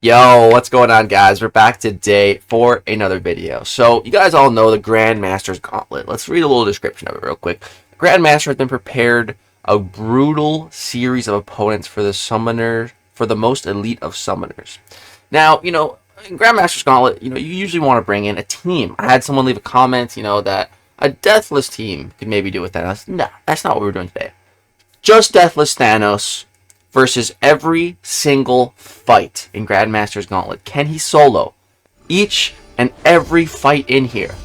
Yo, what's going on, guys? We're back today for another video. So, you guys all know the Grandmaster's Gauntlet. Let's read a little description of it real quick. Grandmaster has been prepared a brutal series of opponents for the summoner, for the most elite of summoners. Now, in Grandmaster's Gauntlet, you usually want to bring in a team. I had someone leave a comment, that a Deathless team could maybe do with that. No, that's not what we're doing today. Just Deathless Thanos versus every single fight in Grandmaster's Gauntlet. Can he solo each and every fight in here?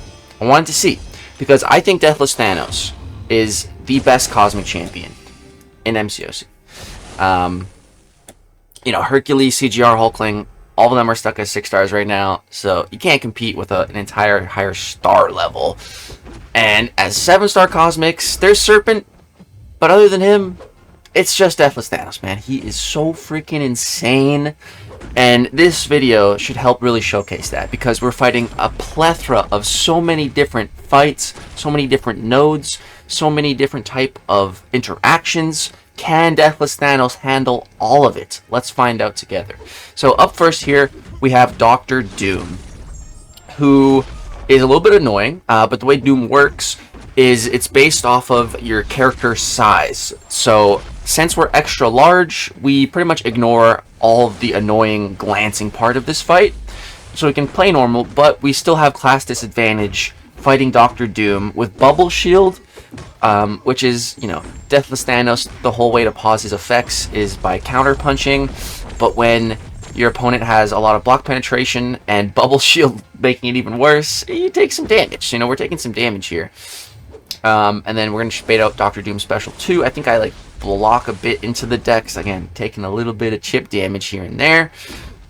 I wanted to see, because I think Deathless Thanos is the best cosmic champion in MCOC. Hercules, CGR, Hulkling, all of them are stuck at 6 stars right now, so you can't compete with an entire higher star level. And as 7-star cosmics, there's Serpent, but other than him, it's just Deathless Thanos, man. He is so freaking insane. And this video should help really showcase that, because we're fighting a plethora of so many different fights, so many different nodes, so many different type of interactions. Can Deathless Thanos handle all of it? Let's find out together. So up first here, we have Dr. Doom, who is a little bit annoying, but the way Doom works is it's based off of your character size. So since we're extra large, we pretty much ignore all of the annoying glancing part of this fight. So we can play normal, but we still have class disadvantage fighting Dr. Doom with Bubble Shield, which is, Deathless Thanos. The whole way to pause his effects is by counter punching, but when your opponent has a lot of block penetration and Bubble Shield making it even worse, you take some damage. We're taking some damage here. And then we're going to bait out Dr. Doom Special 2. I think I block a bit into the decks. Again, taking a little bit of chip damage here and there,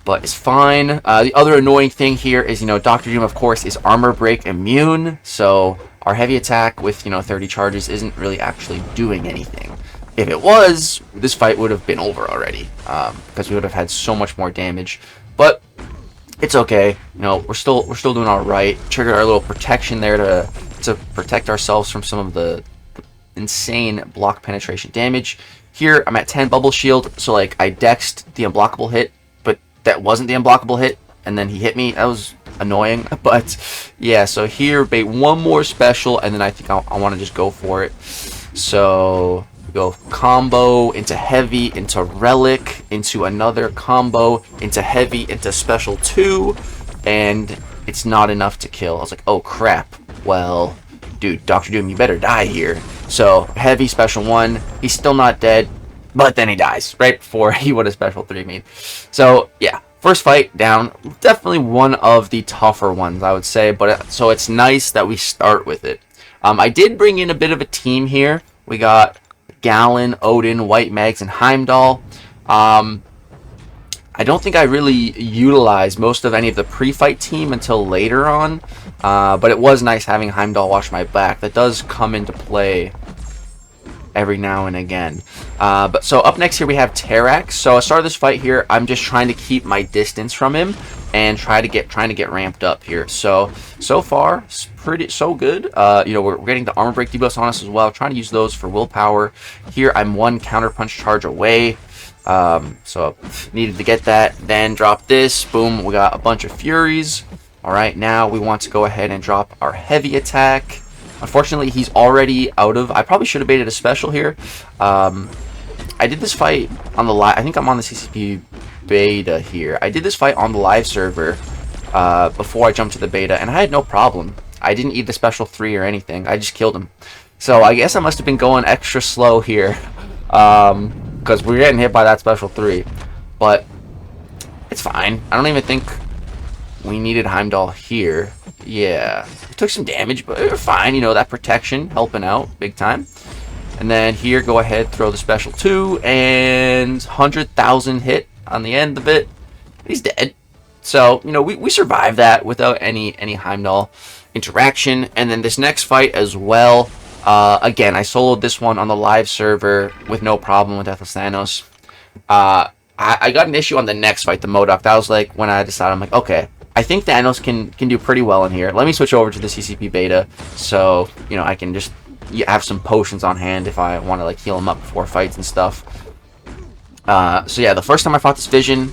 but it's fine. The other annoying thing here is, Dr. Doom, of course, is armor break immune. So our heavy attack with, 30 charges isn't really actually doing anything. If it was, this fight would have been over already, because we would have had so much more damage. But it's okay. We're still doing all right. Triggered our little protection there to protect ourselves from some of the insane block penetration damage. Here I'm at 10 bubble shield, so I dexed the unblockable hit, but that wasn't the unblockable hit, and then he hit me. That was annoying. But yeah, so here bait one more special, and then I think I want to just go for it. So we go combo into heavy, into relic, into another combo, into heavy, into special 2, and it's not enough to kill. I was like, oh crap. Well, dude, Dr. Doom, you better die here. So, heavy special 1, he's still not dead, but then he dies right before he would have special 3 made. So, yeah, first fight down, definitely one of the tougher ones, I would say, but so it's nice that we start with it. I did bring in a bit of a team here. We got Gallon, Odin, White Megs, and Heimdall. I don't think I really utilized most of any of the pre-fight team until later on, but it was nice having Heimdall watch my back. That does come into play every now and again. But so up next here we have Terrax. So I started this fight here. I'm just trying to keep my distance from him and trying to get ramped up here. So far it's so good. We're getting the armor break debuffs on us as well. Trying to use those for willpower. Here I'm 1 counter punch charge away. So needed to get that, then drop this, boom, we got a bunch of furies. All right, now we want to go ahead and drop our heavy attack. Unfortunately, he's already out of, I probably should have baited a special here. I did this fight on the live, I think I'm on the CCP beta here. I did this fight on the live server before I jumped to the beta, and I had no problem. I didn't eat the special 3 or anything, I just killed him. So I guess I must have been going extra slow here. Because we're getting hit by that special 3, but it's fine. I don't even think we needed Heimdall here. Yeah, we took some damage, but we're fine. That protection helping out big time. And then here, go ahead, throw the special 2, and 100,000 hit on the end of it. He's dead. So we survived that without any Heimdall interaction. And then this next fight as well. Again, I soloed this one on the live server with no problem with Deathless Thanos. I got an issue on the next fight, the MODOK. That was when I decided, I'm like, okay, I think Thanos can do pretty well in here. Let me switch over to the CCP beta, so I can just have some potions on hand if I want to heal him up before fights and stuff. So yeah, the first time I fought this Vision,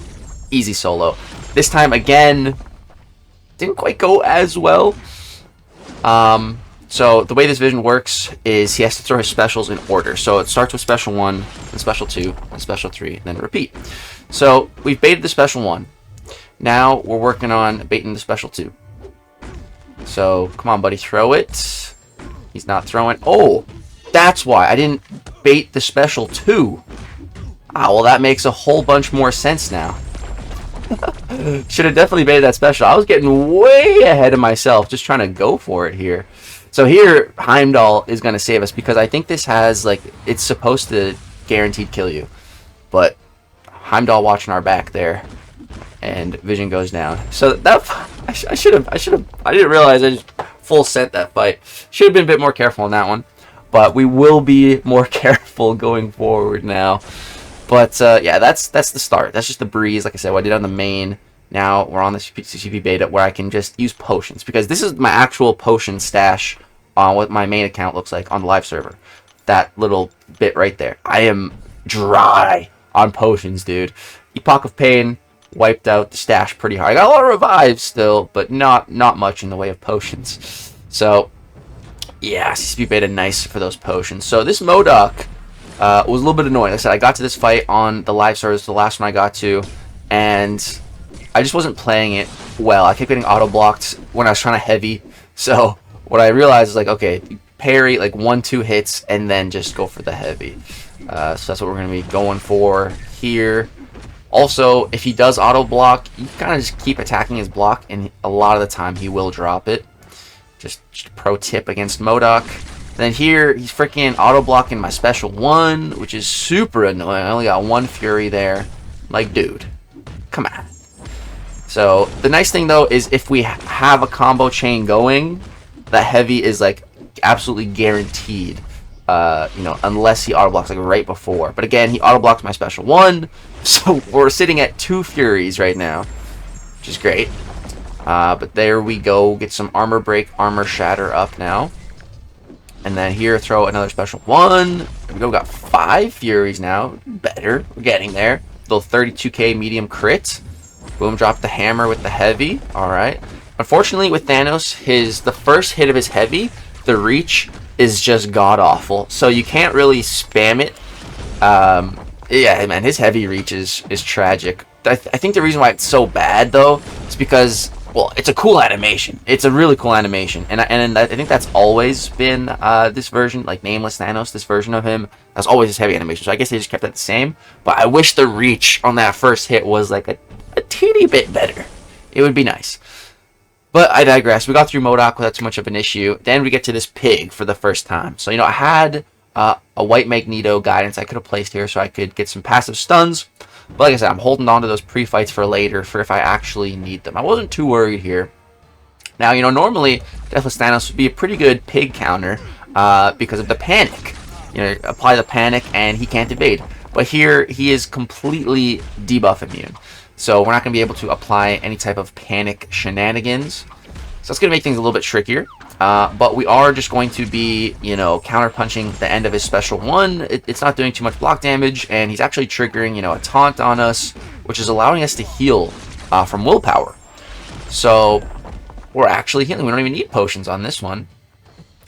easy solo. This time, again, didn't quite go as well. So the way this vision works is he has to throw his specials in order. So it starts with special 1, then special 2, then special 3, and then repeat. So we've baited the special 1. Now we're working on baiting the special 2. So come on, buddy, throw it. He's not throwing. Oh, that's why I didn't bait the special 2. Ah, well, that makes a whole bunch more sense now. Should have definitely baited that special. I was getting way ahead of myself, just trying to go for it here. So here, Heimdall is going to save us because I think this has, like, it's supposed to guaranteed kill you. But Heimdall watching our back there, and vision goes down. So that I didn't realize I just full sent that fight. Should have been a bit more careful on that one, but we will be more careful going forward now. But yeah, that's the start. That's just the breeze. Like I said, what I did on the main. Now we're on the CCP beta where I can just use potions because this is my actual potion stash on what my main account looks like on the live server. That little bit right there. I am dry on potions, dude. Epoch of Pain wiped out the stash pretty hard. I got a lot of revives still, but not much in the way of potions. So yeah, CCP beta nice for those potions. So this MODOK was a little bit annoying. Like I said, I got to this fight on the live server, the last one I got to, and I just wasn't playing it well. I kept getting auto blocked when I was trying to heavy. So what I realized is like, okay, parry like 1-2 hits and then just go for the heavy. So that's what we're going to be going for here. Also, if he does auto block, you kind of just keep attacking his block, and a lot of the time he will drop it. Just a pro tip against MODOK. Then here, he's freaking auto blocking my special 1, which is super annoying. I only got 1 Fury there. Like, dude, come on. So the nice thing though is if we have a combo chain going, the heavy is like absolutely guaranteed. You know, unless he auto blocks like right before. But again, he auto blocks my special 1, so we're sitting at 2 Furies right now, which is great. But there we go. Get some armor break, armor shatter up now. And then here, throw another special 1. There we go. We got 5 Furies now. Better. We're getting there. Little 32k medium crit. Boom, drop the hammer with the heavy. Alright. Unfortunately, with Thanos, the first hit of his heavy, the reach is just god-awful. So you can't really spam it. Yeah, man, his heavy reach is tragic. I think the reason why it's so bad, though, is because, well, it's a cool animation. It's a really cool animation. And I think that's always been this version, like Nameless Thanos, this version of him. That's always his heavy animation. So I guess they just kept that the same. But I wish the reach on that first hit was like a teeny bit better. It would be nice. But I digress. We got through MODOK without too much of an issue. Then we get to this pig for the first time. So, you know, I had a white Magneto guidance I could have placed here so I could get some passive stuns. But like I said, I'm holding on to those pre-fights for later for if I actually need them. I wasn't too worried here. Now, you know, normally Deathles Thanos would be a pretty good pig counter because of the panic. You know, apply the panic and he can't evade. But here, he is completely debuff immune. So we're not going to be able to apply any type of panic shenanigans. So that's going to make things a little bit trickier. But we are just going to be, you know, counter-punching the end of his special 1. It's not doing too much block damage, and he's actually triggering, you know, a taunt on us, which is allowing us to heal from willpower. So we're actually healing. We don't even need potions on this one.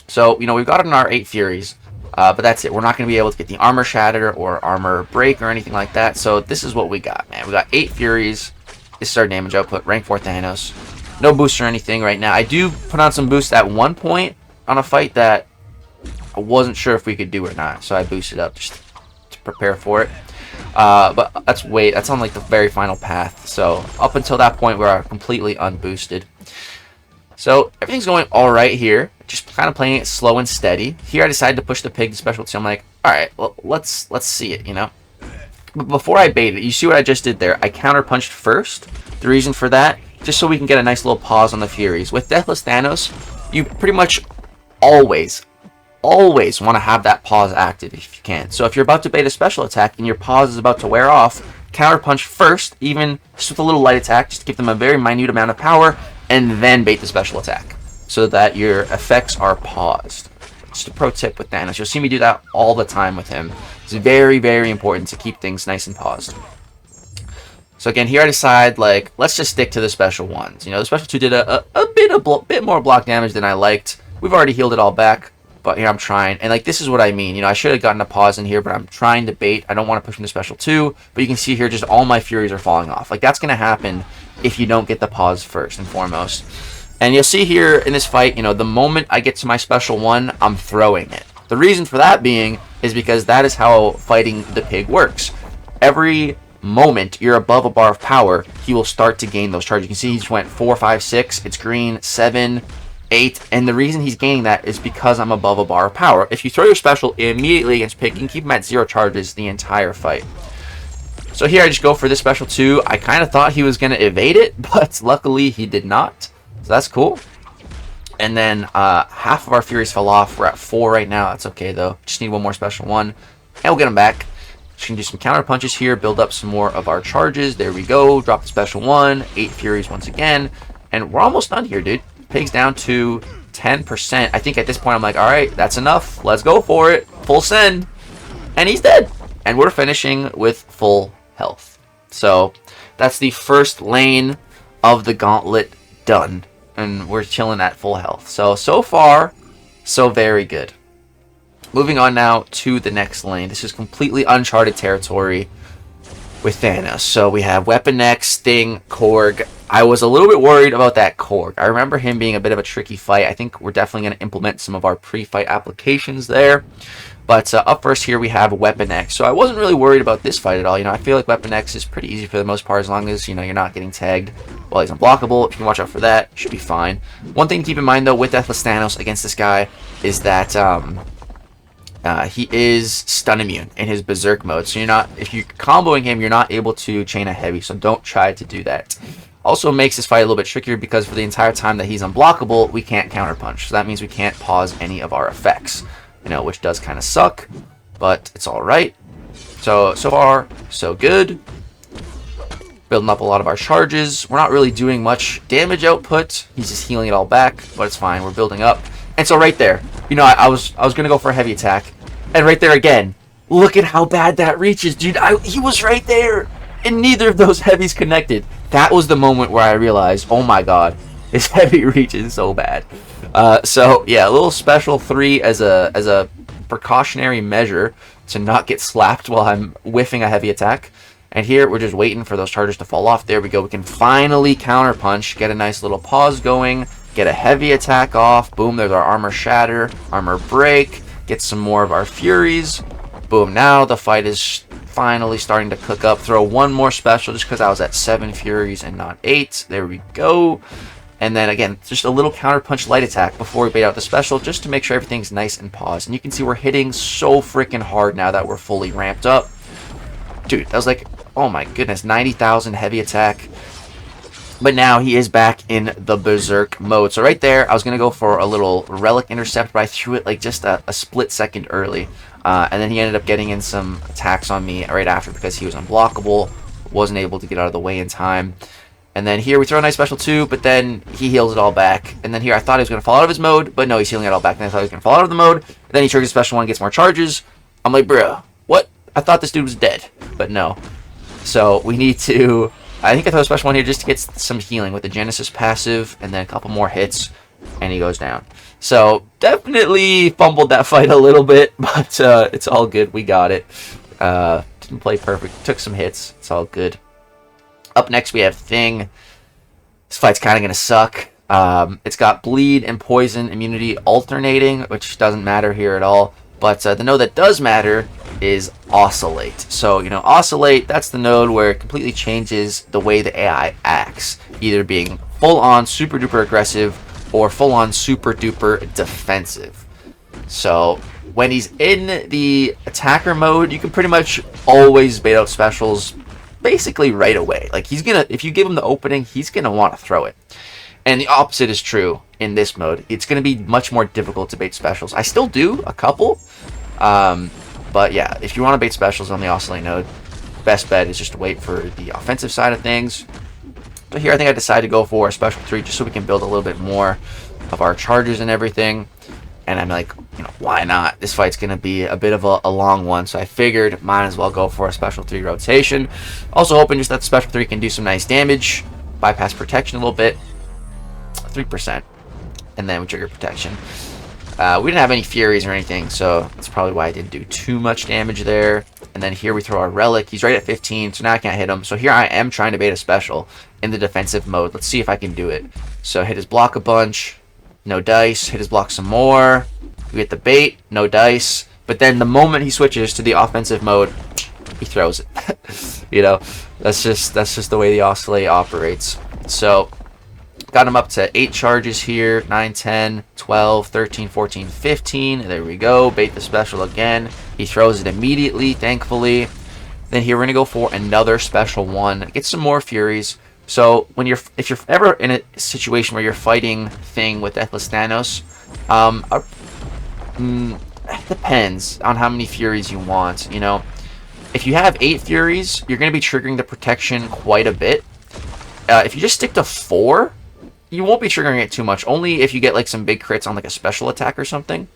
So, you know, we've gotten our 8 Furies. But that's it. We're not going to be able to get the armor shatter or armor break or anything like that. So this is what we got, man. We got 8 Furies. This is our damage output. Rank 4 Thanos. No boost or anything right now. I do put on some boost at one point on a fight that I wasn't sure if we could do or not. So I boosted up just to prepare for it. But that's on like the very final path. So up until that point, we're completely unboosted. So everything's going all right here. Just kind of playing it slow and steady. Here I decided to push the pig to special 2. I'm like, all right, well, let's see it, you know. But before I bait it, you see what I just did there? I counter punched first. The reason for that, just so we can get a nice little pause on the Furies. With Deathless Thanos, you pretty much always want to have that pause active if you can. So if you're about to bait a special attack and your pause is about to wear off, counter punch first, even just with a little light attack, just to give them a very minute amount of power, and then bait the special attack, so that your effects are paused. Just a pro tip with Thanos. You'll see me do that all the time with him. It's very, very important to keep things nice and paused. So again, here I decide, like, let's just stick to the special ones. You know, the special 2 did a bit more block damage than I liked. We've already healed it all back, but here I'm trying. And, like, this is what I mean. You know, I should have gotten a pause in here, but I'm trying to bait. I don't want to push into special 2, but you can see here just all my Furies are falling off. Like, that's going to happen if you don't get the pause first and foremost. And you'll see here in this fight, you know, the moment I get to my special 1, I'm throwing it. The reason for that being is because that is how fighting the pig works. Every moment you're above a bar of power, he will start to gain those charges. You can see he just went 4, 5, 6. It's green, 7, 8. And the reason he's gaining that is because I'm above a bar of power. If you throw your special immediately against pig, you can keep him at 0 charges the entire fight. So here I just go for this special 2. I kind of thought he was going to evade it, but luckily he did not. So that's cool. And then half of our Furies fell off. We're at 4 right now. That's okay though. Just need one more special 1, and we'll get him back. Just gonna do some counter punches here, build up some more of our charges. There we go. Drop the special 1, 8 Furies once again, and we're almost done here, dude. Pig's down to 10%. I think at this point I'm like, all right, that's enough. Let's go for it. Full send, and he's dead. And we're finishing with full health. So that's the first lane of the gauntlet done, and we're chilling at full health. So far, so very good. Moving on now to the next lane. This is completely uncharted territory with Thanos. So we have Weapon X, Sting, Korg. I was a little bit worried about that Korg. I remember him being a bit of a tricky fight. I think we're definitely going to implement some of our pre-fight applications there. But up first here we have Weapon X. So I wasn't really worried about this fight at all. You know, I feel like Weapon X is pretty easy for the most part, as long as, you know, you're not getting tagged while he's unblockable. If you can watch out for that, should be fine. One thing to keep in mind though with Deathless Thanos against this guy is that he is stun immune in his berserk mode. So if you're comboing him, you're not able to chain a heavy. So don't try to do that. Also makes this fight a little bit trickier because for the entire time that he's unblockable, we can't counterpunch. So that means we can't pause any of our effects. You know, which does kind of suck, but it's all right. So far, so good. Building up a lot of our charges. We're not really doing much damage output. He's just healing it all back, but it's fine. We're building up. And so right there, you know, I was gonna go for a heavy attack, and right there again, look at how bad that reaches, dude. He was right there, and neither of those heavies connected. That was the moment where I realized, oh my god, this heavy reach is so bad. So yeah, a little special 3 as a precautionary measure to not get slapped while I'm whiffing a heavy attack. And here we're just waiting for those charges to fall off. There we go. We can finally counter punch, get a nice little pause going, get a heavy attack off. Boom, there's our armor shatter, armor break, get some more of our Furies. Boom, now the fight is finally starting to cook up. Throw one more special just because I was at 7 Furies and not 8. There we go. And then again, just a little counter punch light attack before we bait out the special, just to make sure everything's nice and paused. And you can see we're hitting so freaking hard now that we're fully ramped up. Dude, that was like, oh my goodness, 90,000 heavy attack. But now he is back in the berserk mode. So right there, I was going to go for a little relic intercept, but I threw it like just a split second early. And then he ended up getting in some attacks on me right after because he was unblockable. Wasn't able to get out of the way in time. And then here we throw a nice special too, but then he heals it all back. And then here I thought he was going to fall out of his mode, but no, he's healing it all back. And I thought he was going to fall out of the mode. And then he triggers special 1, gets more charges. I'm like, bro, what? I thought this dude was dead, but no. So we need to, I think I throw a special 1 here just to get some healing with the Genesis passive, and then a couple more hits, and he goes down. So definitely fumbled that fight a little bit, but it's all good. We got it. Didn't play perfect. Took some hits. It's all good. Up next, we have Thing. This fight's kind of going to suck. It's got bleed and poison immunity alternating, which doesn't matter here at all. But the node that does matter is Oscillate. So, you know, Oscillate, that's the node where it completely changes the way the AI acts. Either being full-on super-duper aggressive or full-on super-duper defensive. So, when he's in the attacker mode, you can pretty much always bait out specials basically right away. Like, he's gonna, if you give him the opening, he's gonna want to throw it. And the opposite is true in this mode. It's gonna be much more difficult to bait specials. I still do a couple, but yeah, if you want to bait specials on the Oscillate node, best bet is just to wait for the offensive side of things. So here I think I decided to go for a special 3 just so we can build a little bit more of our charges and everything. And I'm like, you know, why not? This fight's going to be a bit of a long one, so I figured might as well go for a special 3 rotation. Also hoping just that the special 3 can do some nice damage, bypass protection a little bit, 3%, and then we trigger protection. We didn't have any Furies or anything, so that's probably why I didn't do too much damage there. And then here we throw our Relic. He's right at 15, so now I can't hit him. So here I am trying to bait a special in the defensive mode. Let's see if I can do it. So hit his block a bunch, no dice. Hit his block some more. We get the bait, no dice. But then the moment he switches to the offensive mode, he throws it. You know, that's just the way the Oscillate operates. So got him up to 8 charges here, 9, 10, 12, 13, 14, 15. There we go. Bait the special again. He throws it immediately, thankfully. Then here we're going to go for another special one. Get some more Furies. So if you're ever in a situation where you're fighting Thing with Deathless Thanos, it depends on how many Furies you want, you know. If you have 8 Furies, you're going to be triggering the protection quite a bit. If you just stick to 4, you won't be triggering it too much, only if you get like some big crits on like a special attack or something.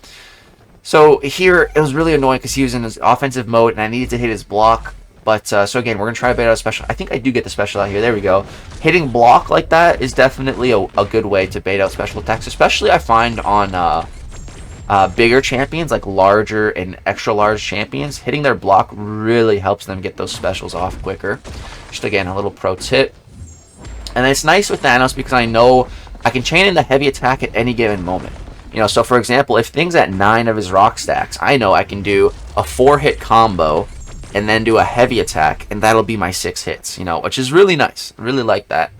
So here, it was really annoying because he was in his offensive mode and I needed to hit his block. But, so again, we're going to try to bait out a special. I think I do get the special out here. There we go. Hitting block like that is definitely a good way to bait out special attacks, especially I find on bigger champions, like larger and extra large champions. Hitting their block really helps them get those specials off quicker. Just again, a little pro tip. And it's nice with Thanos because I know I can chain in the heavy attack at any given moment. You know, so for example, if Thing's at 9 of his rock stacks, I know I can do a 4-hit combo and then do a heavy attack, and that'll be my 6 hits, you know, which is really nice. I really like that.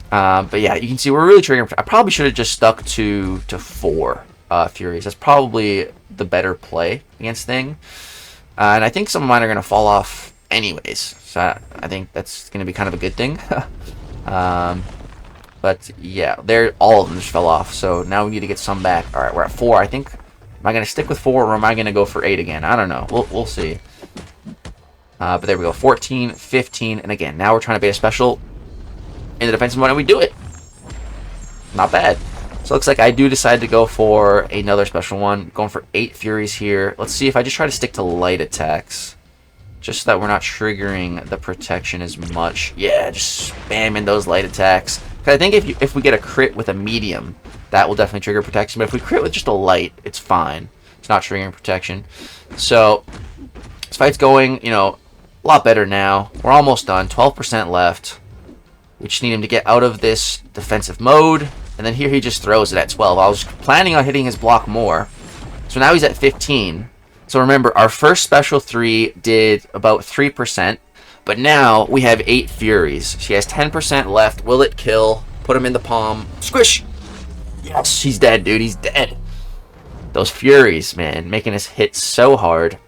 But yeah, you can see we're really triggering. I probably should have just stuck to 4 Furies. That's probably the better play against Thing. And I think some of mine are going to fall off anyways. So I think that's going to be kind of a good thing. But yeah, all of them just fell off. So now we need to get some back. All right, we're at 4. I think, am I going to stick with 4 or am I going to go for 8 again? I don't know. We'll see. But there we go. 14, 15, and again, now we're trying to bait a special in the defensive mode, and we do it. Not bad. So it looks like I do decide to go for another special one. Going for 8 Furies here. Let's see if I just try to stick to light attacks, just so that we're not triggering the protection as much. Yeah, just spamming those light attacks. Because I think if we get a crit with a medium, that will definitely trigger protection. But if we crit with just a light, it's fine. It's not triggering protection. So this fight's going, you know, a lot better now. We're almost done. 12% left. We just need him to get out of this defensive mode. And then here he just throws it at 12. I was planning on hitting his block more. So now he's at 15. So remember, our first special 3 did about 3%. But now we have 8 Furies. She has 10% left. Will it kill? Put him in the palm. Squish! Yes, he's dead, dude. He's dead. Those Furies, man, making us hit so hard.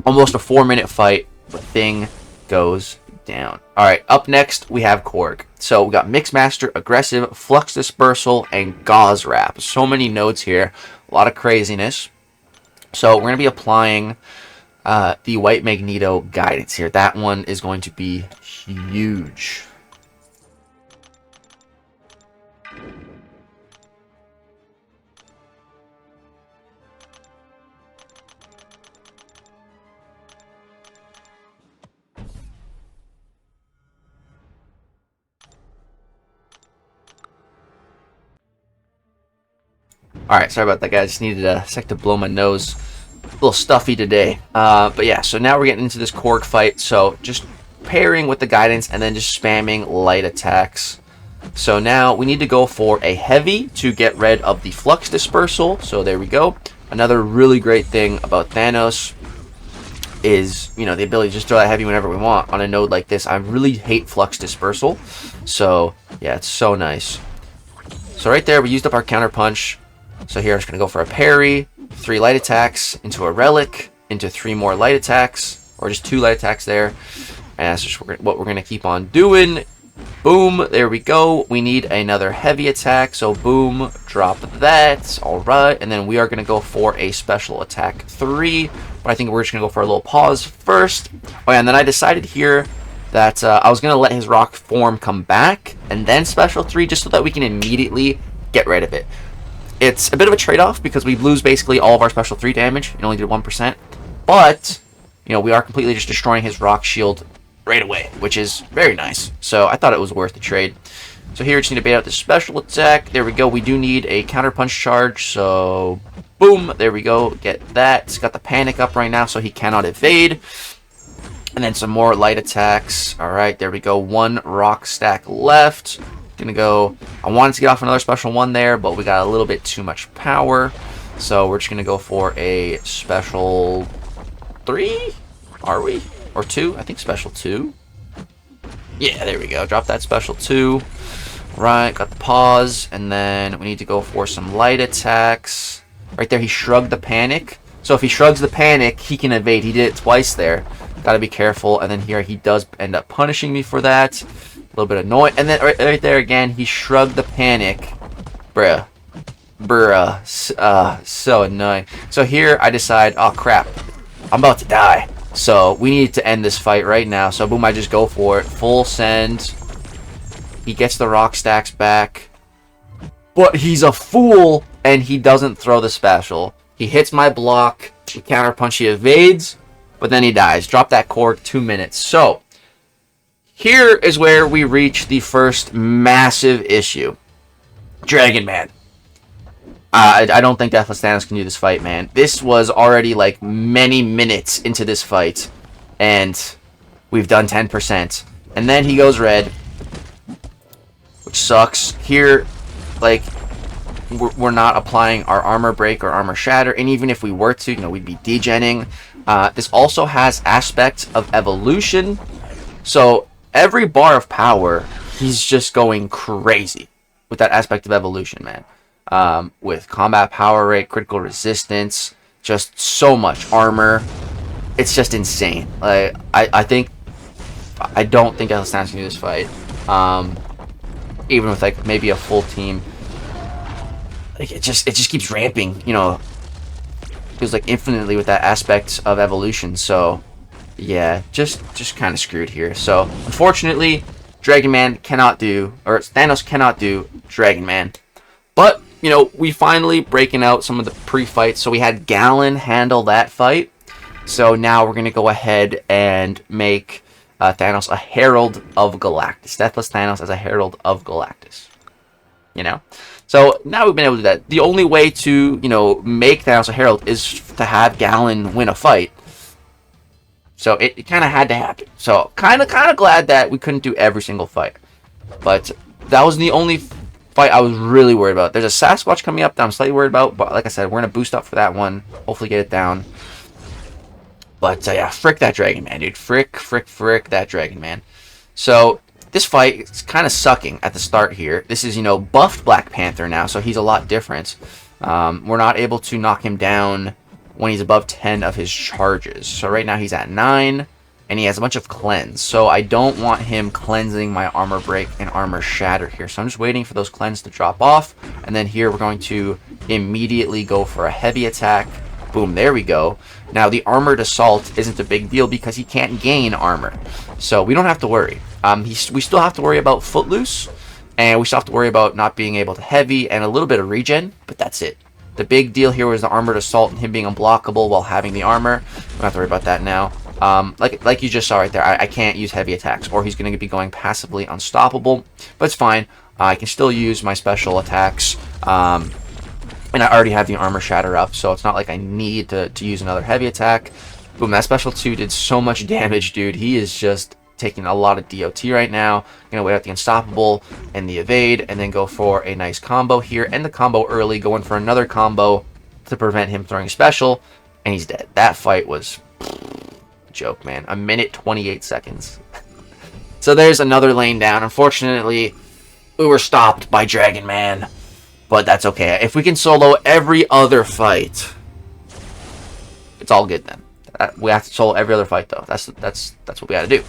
Almost a 4-minute fight, but Thing goes down. Alright, up next, we have Korg. So we got Mix Master, Aggressive, Flux Dispersal, and Gauze Wrap. So many nodes here. A lot of craziness. So we're going to be applying the White Magneto guidance here. That one is going to be huge. Alright, sorry about that, guys. Just needed a sec to blow my nose. A little stuffy today. But yeah, so now we're getting into this Korg fight. So just pairing with the guidance and then just spamming light attacks. So now we need to go for a heavy to get rid of the Flux Dispersal. So there we go. Another really great thing about Thanos is, you know, the ability to just throw that heavy whenever we want on a node like this. I really hate Flux Dispersal. So yeah, it's so nice. So right there, we used up our counter punch. So here I'm just going to go for a parry, 3 light attacks, into a relic, into 3 more light attacks, or just 2 light attacks there. And that's just what we're going to keep on doing. Boom, there we go. We need another heavy attack, so boom, drop that. Alright, and then we are going to go for a special attack 3. But I think we're just going to go for a little pause first. Oh yeah, and then I decided here that I was going to let his rock form come back, and then special 3, just so that we can immediately get rid of it. It's a bit of a trade-off because we lose basically all of our special 3 damage and only did 1%. But, you know, we are completely just destroying his rock shield right away, which is very nice. So I thought it was worth the trade. So here we just need to bait out the special attack. There we go. We do need a counter punch charge. So boom, there we go. Get that. It's got the panic up right now, so he cannot evade. And then some more light attacks. All right, there we go. 1 rock stack left. Gonna go. I wanted to get off another special 1 there, but we got a little bit too much power. So we're just gonna go for a special 3. Are we? Or 2? I think special 2. Yeah, there we go. Drop that special 2. Right, got the pause, and then we need to go for some light attacks. Right there, he shrugged the panic. So if he shrugs the panic, he can evade. He did it twice there. Gotta be careful. And then here, he does end up punishing me for that. A little bit annoying. And then right there again, he shrugged the panic. Bruh. So annoying. So here, I decide, oh crap, I'm about to die. So we need to end this fight right now. So boom, I just go for it. Full send. He gets the rock stacks back. But he's a fool, and he doesn't throw the special. He hits my block. The counter punch, he evades, but then he dies. Drop that Korg, 2 minutes. So here is where we reach the first massive issue. Dragonman. I don't think Deathless Thanos can do this fight, man. This was already like many minutes into this fight, and we've done 10%. And then he goes red, which sucks. Here, like, we're not applying our armor break or armor shatter, and even if we were to, you know, we'd be degenning. This also has aspects of evolution, so every bar of power, he's just going crazy with that aspect of evolution, man. With combat power rate, critical resistance, just so much armor. It's just insane. Like, I don't think Deathless Thanos can do this fight. Even with like maybe a full team. Like, it just keeps ramping, you know. It was like infinitely with that aspect of evolution. So yeah, just kind of screwed here. So unfortunately, Dragonman cannot do, or Thanos cannot do Dragonman. But you know, we finally breaking out some of the pre-fights. So we had Gallon handle that fight. So now we're gonna go ahead and make Thanos a Herald of Galactus. Deathless Thanos as a Herald of Galactus. You know? So now we've been able to do that. The only way to, you know, make Thanos a Herald is to have Gallon win a fight. So it kind of had to happen. So kind of glad that we couldn't do every single fight. But that was the only fight I was really worried about. There's a Sasquatch coming up that I'm slightly worried about. But like I said, we're going to boost up for that one. Hopefully get it down. But yeah, frick that Dragonman, dude. Frick that Dragonman. So this fight is kind of sucking at the start here. This is, you know, buffed Black Panther now, so he's a lot different. We're not able to knock him down when he's above 10 of his charges. So right now he's at 9, and he has a bunch of cleanse. So I don't want him cleansing my armor break and armor shatter here. So I'm just waiting for those cleanse to drop off. And then here we're going to immediately go for a heavy attack. Boom, there we go. Now the armored assault isn't a big deal because he can't gain armor. So we don't have to worry. We still have to worry about Footloose, and we still have to worry about not being able to heavy and a little bit of regen, but that's it. The big deal here was the armored assault and him being unblockable while having the armor. We don't have to worry about that now. Like you just saw right there, I can't use heavy attacks, or he's going to be going passively unstoppable, but it's fine. I can still use my special attacks, and I already have the armor shatter up, so it's not like I need to use another heavy attack. Boom, that special 2 did so much damage, dude. He is just taking a lot of DOT right now. Gonna wait out the unstoppable and the evade, and then go for a nice combo here. End the combo early, going for another combo to prevent him throwing special, and he's dead. That fight was a joke, man. 1 minute 28 seconds. So there's another lane down. Unfortunately, we were stopped by Dragonman, but that's okay. If we can solo every other fight, it's all good then. We have to solo every other fight though. That's what we got to do.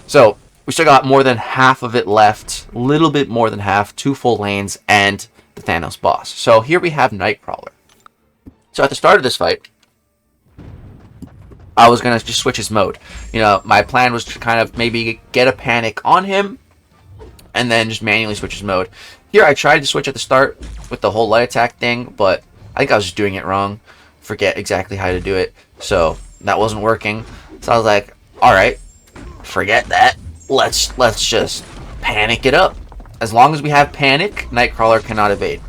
So we still got more than half of it left, a little bit more than half, 2 full lanes, and the Thanos boss. So here we have Nightcrawler. So at the start of this fight, I was gonna just switch his mode. You know, my plan was to kind of maybe get a panic on him, and then just manually switch his mode. Here, I tried to switch at the start with the whole light attack thing, but I think I was just doing it wrong. Forget exactly how to do it, so that wasn't working. So I was like, alright, forget that. Let's just panic it up. As long as we have panic, Nightcrawler cannot evade.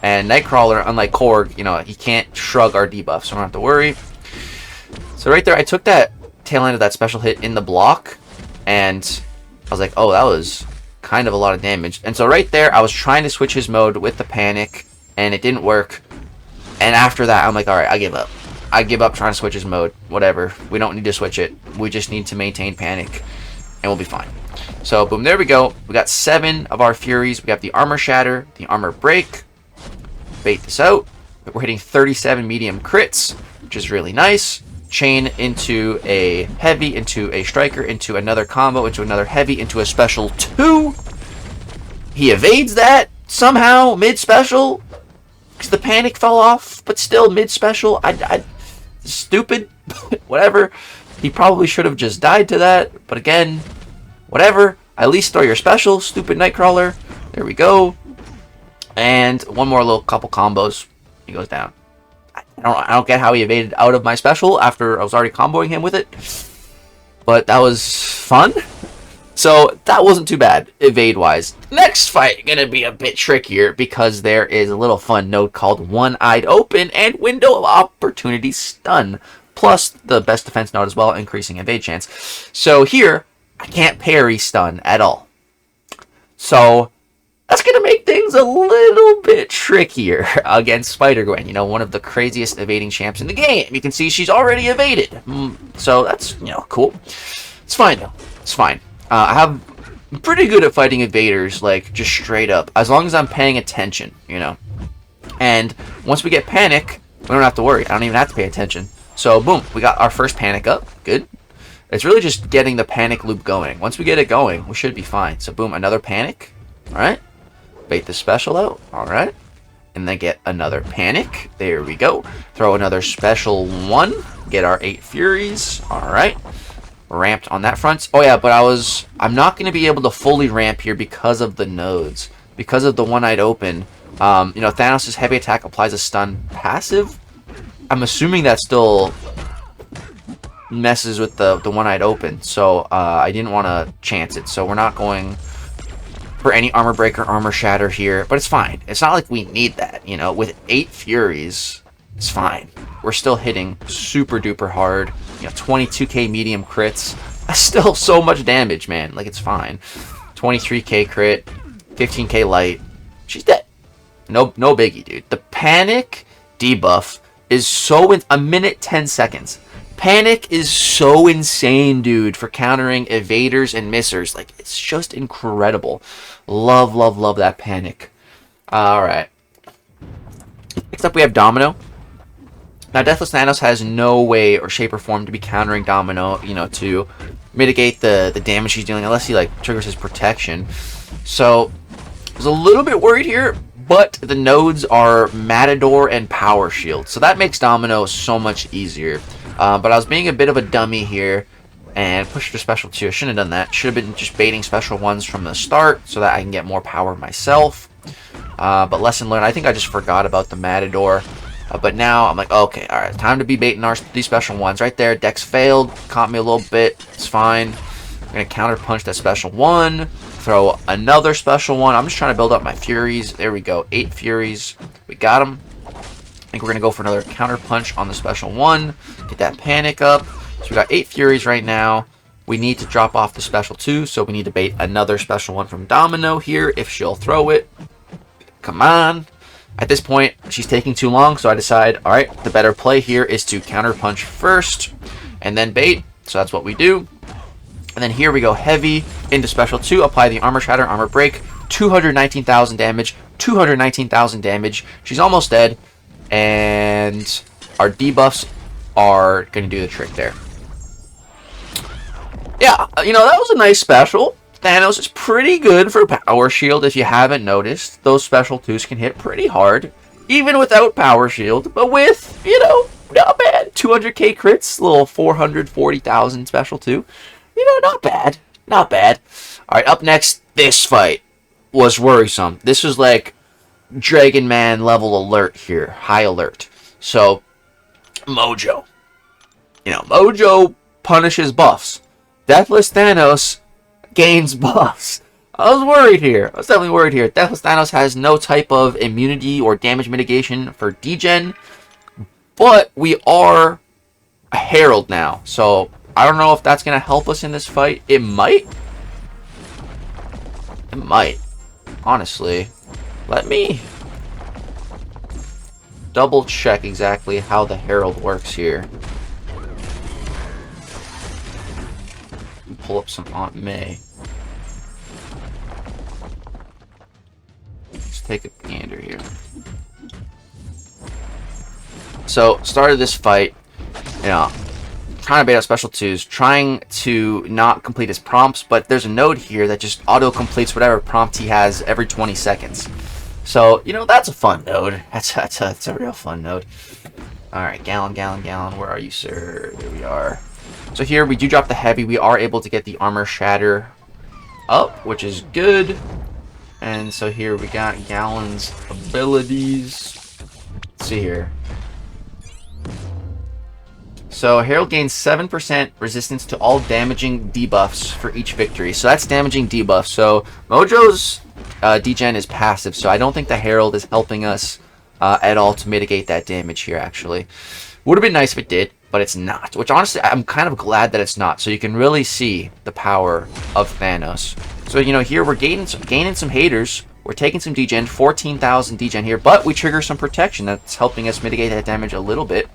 And Nightcrawler, unlike Korg, you know, he can't shrug our debuff, so I don't have to worry. So right there, I took that tail end of that special hit in the block, and I was like, oh, that was kind of a lot of damage. And so right there, I was trying to switch his mode with the panic, and it didn't work. And after that, I'm like, alright, I give up. I give up trying to switch his mode. Whatever. We don't need to switch it. We just need to maintain panic, and we'll be fine. So, boom, there we go. We got 7 of our Furies. We have the Armor Shatter, the Armor Break. Bait this out. We're hitting 37 medium crits, which is really nice. Chain into a heavy, into a striker, into another combo, into another heavy, into a special 2. He evades that somehow mid-special because the panic fell off, but still mid-special. I stupid, whatever. He probably should have just died to that, but again, whatever. At least throw your special, stupid Nightcrawler. There we go. And one more little couple combos. He goes down. I don't get how he evaded out of my special after I was already comboing him with it. But that was fun. So that wasn't too bad, evade-wise. Next fight gonna be a bit trickier because there is a little fun node called One-Eyed Open and Window of Opportunity Stun. Plus the best defense node as well, increasing evade chance. So here, I can't parry stun at all. So that's going to make things a little bit trickier against Spider-Gwen. You know, one of the craziest evading champs in the game. You can see she's already evaded. So that's, you know, cool. It's fine, though. It's fine. I'm pretty good at fighting evaders, like, just straight up. As long as I'm paying attention, you know. And once we get panic, we don't have to worry. I don't even have to pay attention. So, boom. We got our first panic up. Good. It's really just getting the panic loop going. Once we get it going, we should be fine. So, boom. Another panic. All right. Bait the special out. Alright. And then get another panic. There we go. Throw another special 1. Get our 8 Furies. Alright. Ramped on that front. Oh yeah, but I'm not going to be able to fully ramp here because of the nodes. Because of the One-Eyed Open. You know, Thanos' heavy attack applies a stun passive. I'm assuming that still messes with the One-Eyed Open. So, I didn't want to chance it. So, we're not going for any armor break or armor shatter here, but it's fine. It's not like we need that, you know. With 8 Furies, it's fine. We're still hitting super duper hard. You know, 22k medium crits. That's still so much damage, man. Like, it's fine. 23k crit, 15k light. She's dead. No biggie, dude. The panic debuff is so in a minute 10 seconds. Panic is so insane, dude, for countering evaders and missers. Like, it's just incredible. Love, love, love that panic. Alright. Next up, we have Domino. Now, Deathles Thanos has no way or shape or form to be countering Domino, you know, to mitigate the damage he's dealing, unless he, like, triggers his protection. So, I was a little bit worried here, but the nodes are Matador and Power Shield. So that makes Domino so much easier. But I was being a bit of a dummy here and pushed for special 2. I shouldn't have done that. Should have been just baiting special 1s from the start so that I can get more power myself. But lesson learned. I think I just forgot about the Matador. But now I'm like, okay, alright, time to be baiting these special 1s. Right there, Dex failed. Caught me a little bit. It's fine. I'm going to counter punch that special 1. Throw another special 1. I'm just trying to build up my Furies. There we go. 8 Furies. We got them. I think we're going to go for another counter punch on the special 1. Get that panic up. So we got 8 Furies right now. We need to drop off the special 2, so we need to bait another special 1 from Domino here if she'll throw it. Come on. At this point, she's taking too long, so I decide, alright, the better play here is to counter punch first and then bait. So that's what we do. And then here we go heavy into special 2. Apply the armor shatter, armor break. 219,000 damage. 219,000 damage. She's almost dead. And our debuffs are going to do the trick there. Yeah, you know, that was a nice special. Thanos is pretty good for Power Shield, if you haven't noticed. Those special 2s can hit pretty hard, even without Power Shield. But with, you know, not bad. 200k crits, little 440,000 special 2. You know, not bad. Not bad. Alright, up next, this fight. was worrisome. This was like Dragonman level alert here. High alert. So, Mojo. You know, Mojo punishes buffs. Deathless Thanos gains buffs. I was worried here. I was definitely worried here. Deathless Thanos has no type of immunity or damage mitigation for degen. But we are a Herald now. So, I don't know if that's going to help us in this fight. It might. It might. Honestly. Let me double check exactly how the Herald works here. Pull up some Aunt May. Let's take a gander here. So, started this fight, you know, trying to bait out special 2s, trying to not complete his prompts, but there's a node here that just auto-completes whatever prompt he has every 20 seconds. So, you know, that's a fun node. That's a real fun node. Alright, Gallon, where are you, sir? There we are. So here, we do drop the heavy. We are able to get the armor shatter up, which is good. And so here, we got Gallon's abilities. Let's see here. So Herald gains 7% resistance to all damaging debuffs for each victory. So that's damaging debuff. So Mojo's degen is passive, so I don't think the Herald is helping us at all to mitigate that damage here, actually. Would have been nice if it did, but it's not. Which, honestly, I'm kind of glad that it's not. So you can really see the power of Thanos. So, you know, here we're gaining some haters. We're taking some degen, 14,000 degen here, but we trigger some protection. That's helping us mitigate that damage a little bit.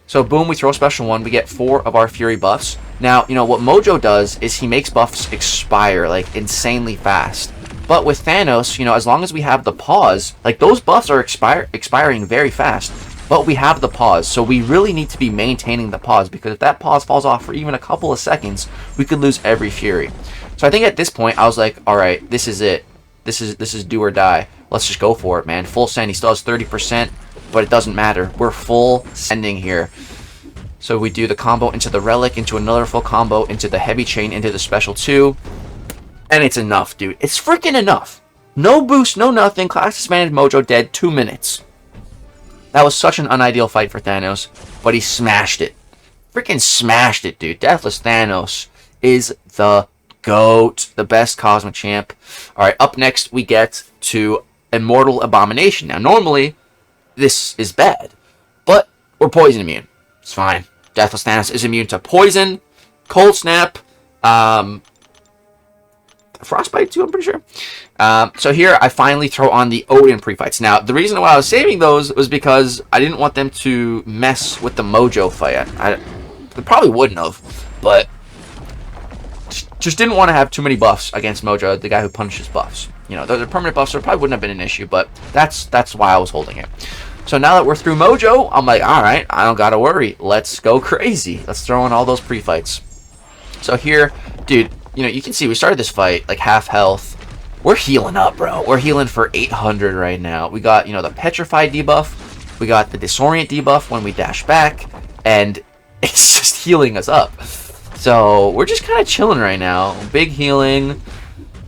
So, boom, we throw a special 1. We get 4 of our Fury buffs. Now, you know, what Mojo does is he makes buffs expire, like, insanely fast. But with Thanos, you know, as long as we have the pause, like, those buffs are expiring very fast. But we have the pause, so we really need to be maintaining the pause, because if that pause falls off for even a couple of seconds, we could lose every Fury. So I think at this point, I was like, alright, this is it. This is do or die. Let's just go for it, man. Full send. He still has 30%, but it doesn't matter. We're full sending here. So we do the combo into the Relic, into another full combo, into the Heavy Chain, into the Special 2. And it's enough, dude. It's freaking enough. No boost, no nothing. Class disbanded, Mojo dead. 2 minutes. That was such an unideal fight for Thanos, but he smashed it. Freaking smashed it, dude. Deathless Thanos is the GOAT, the best Cosmic Champ. Alright, up next we get to Immortal Abomination. Now, normally, this is bad, but we're poison immune. It's fine. Deathless Thanos is immune to poison, cold snap, frostbite too, I'm pretty sure. So here I finally throw on the Odin pre-fights. Now, the reason why I was saving those was because I didn't want them to mess with the Mojo fight. They probably wouldn't have, but just didn't want to have too many buffs against Mojo, the guy who punishes buffs. You know, the permanent buffs probably wouldn't have been an issue, but that's why I was holding it. So now that we're through Mojo, I'm like, alright, I don't gotta worry. Let's go crazy. Let's throw in all those pre-fights. So here, dude, you know, you can see we started this fight like half health. We're healing up, bro. We're healing for 800 right now. We got, you know, the Petrify debuff. We got the Disorient debuff when we dash back. And it's just healing us up. So we're just kind of chilling right now. Big healing.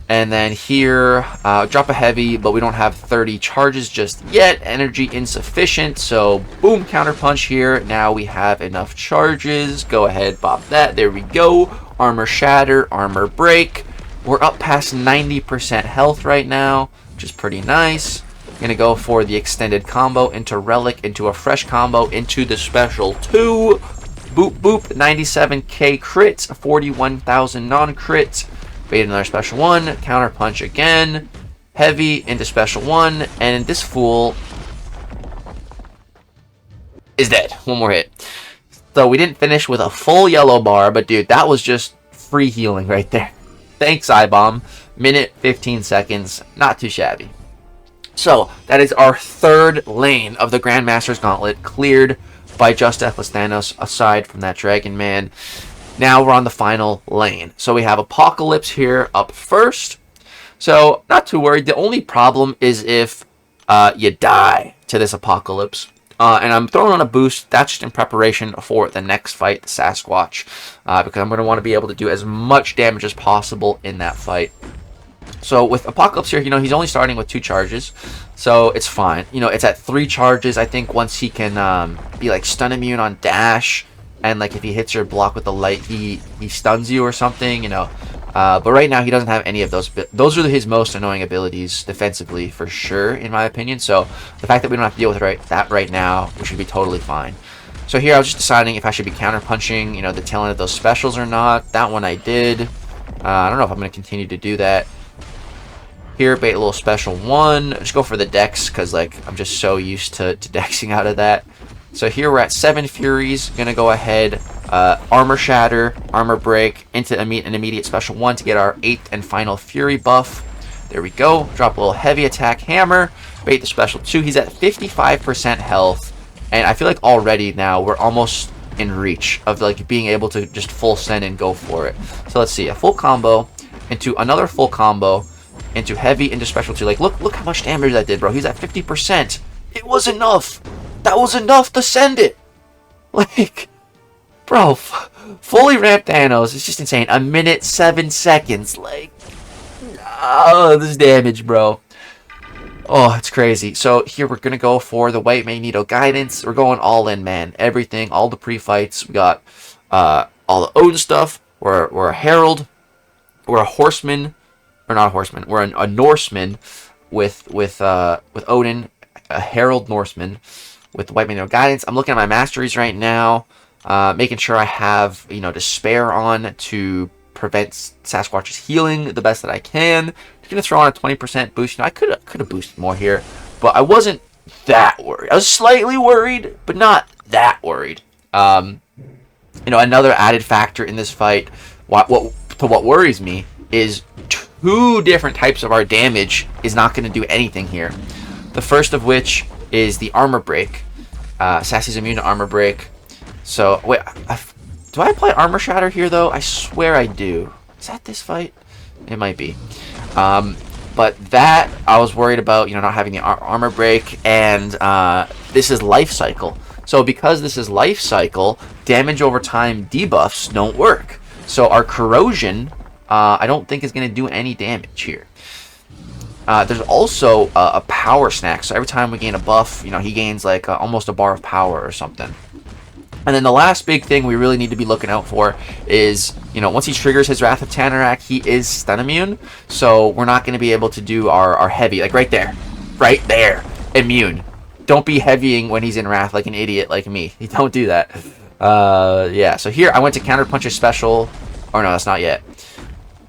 And then here, drop a heavy, but we don't have 30 charges just yet. Energy insufficient. So boom, counter punch here. Now we have enough charges. Go ahead, pop that. There we go. Armor shatter, armor break. We're up past 90% health right now, which is pretty nice. Gonna go for the extended combo into Relic, into a fresh combo, into the Special 2. Boop, boop, 97k crits, 41,000 non-crits. Bait another Special 1, counter punch again. Heavy into Special 1, and this fool is dead. One more hit. So we didn't finish with a full yellow bar, but dude, that was just free healing right there. Thanks, iBomb. Minute, 15 seconds. Not too shabby. So, that is our third lane of the Grandmaster's Gauntlet, cleared by just Deathless Thanos, aside from that Dragonman. Now we're on the final lane. So we have Apocalypse here up first. So, not too worried. The only problem is if you die to this Apocalypse. And I'm throwing on a boost. That's just in preparation for the next fight, the Sasquatch. Because I'm going to want to be able to do as much damage as possible in that fight. So with Apocalypse here, he's only starting with 2 charges, so it's fine. It's at 3 charges. I think once he can be like stun immune on dash, and like if he hits your block with the light, he stuns you or something. But right now he doesn't have any of those. Those are his most annoying abilities defensively for sure, in my opinion. So the fact that we don't have to deal with that right now, we should be totally fine. So here I was just deciding if I should be counter punching, the tail end of those specials or not. That one I did. I don't know if I'm going to continue to do that. Here, bait a little special 1. Just go for the dex, because like I'm just so used to dexing out of that. So here we're at 7 Furies. Going to go ahead, Armor Shatter, Armor Break, into an immediate special 1 to get our 8th and final Fury buff. There we go. Drop a little heavy attack hammer. Bait the special 2. He's at 55% health. And I feel like already now we're almost in reach of like being able to just full send and go for it. So let's see. A full combo into another full combo. Into heavy, into special 2. Like, look how much damage that did, bro. He's at 50%. It was enough. That was enough to send it. Like, bro, fully ramped Thanos is just insane. 1 minute, 7 seconds. Like, oh, this damage, bro. Oh, it's crazy. So here we're going to go for the White Magneto Guidance. We're going all in, man. Everything, all the pre-fights. We got all the Odin stuff. We're a Herald. We're a Horseman. Or not a Horseman. We're a Norseman with Odin. A Herald Norseman with the White Magneto Guidance. I'm looking at my masteries right now. Making sure I have, Despair on to prevent Sasquatch's healing the best that I can. Just going to throw on a 20% boost. I could have boosted more here. But I wasn't that worried. I was slightly worried, but not that worried. Another added factor in this fight, what worries me is 2 different types of our damage is not going to do anything here. The first of which is the Armor Break. Sassy's immune to Armor Break. So, wait, do I apply Armor Shatter here, though? I swear I do. Is that this fight? It might be. But that, I was worried about, not having the Armor Break, and this is Life Cycle. So, because this is Life Cycle, damage over time debuffs don't work. So, our Corrosion, I don't think is going to do any damage here. There's also a power snack. So every time we gain a buff, he gains like almost a bar of power or something. And then the last big thing we really need to be looking out for is, once he triggers his Wrath of Tanarak, he is stun immune. So we're not going to be able to do our heavy, like right there, immune. Don't be heavying when he's in Wrath like an idiot like me. Don't do that. Yeah, so here I went to counterpunch his special. Or no, that's not yet.